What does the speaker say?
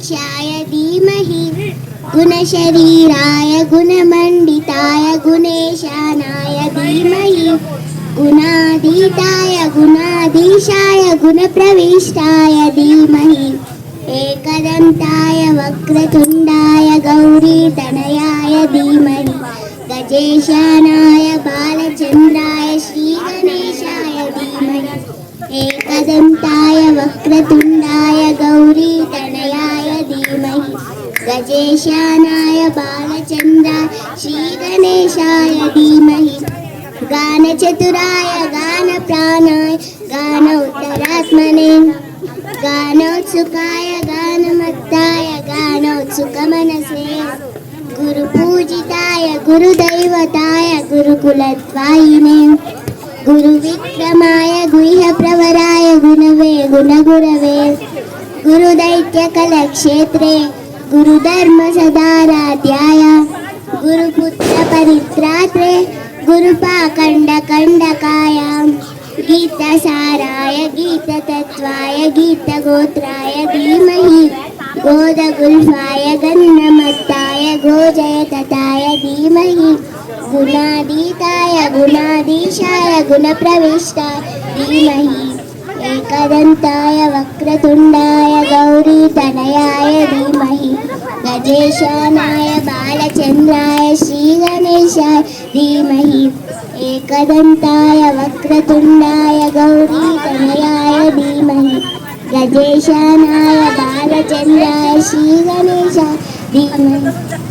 गणाध्यक्षाय धीमहि गुणशरीराय गुणमण्डिताय गुणेशानाय धीमहि गुणातीताय गुणाधीशाय गुणप्रविष्टाय धीमहि एकदन्ताय वक्रतुण्डाय गौरीतनयाय धीमहि गजेशानाय बालचन्द्राय श्रीगणेशाय धीमहि एकदन्ताय वक्रतुण्डाय गौरीतनयाय धीमहि गजेशानाय बालचन्द्राय श्रीगणेशाय धीमहि गानचतुराय गानप्राणाय गानोत्तरात्मने गानोत्सुकाय गानमत्ताय गानोत्सुकमनसे गुरुपूजिताय गुरुदैवताय गुरुकुलत्वायिने गुरुविक्रमाय गुह्यप्रवराय गुणवे गुणगुरवे गुरुदैत्यकलक्षेत्रे गुरुधर्मसदाराध्याय गुरुपुत्रपरित्रात्रे गुरुपाखण्डकण्डकाय गीतसाराय गीततत्त्वाय गीतगोत्राय धीमहि गोदगुल्फाय गन्धमत्ताय गोजयतताय धीमहि गुणातीताय गुणाधीशाय गुणप्रविष्टाय धीमहि एकदन्ताय वक्रतुण्डाय गौरीतनयाय धीमहि गजेशानाय बालचन्द्राय श्रीगणेशाय धीमहि एकदन्ताय वक्रतुण्डाय गौरीतनयाय धीमहि गजेशानाय बालचन्द्राय श्रीगणेशाय धीमहि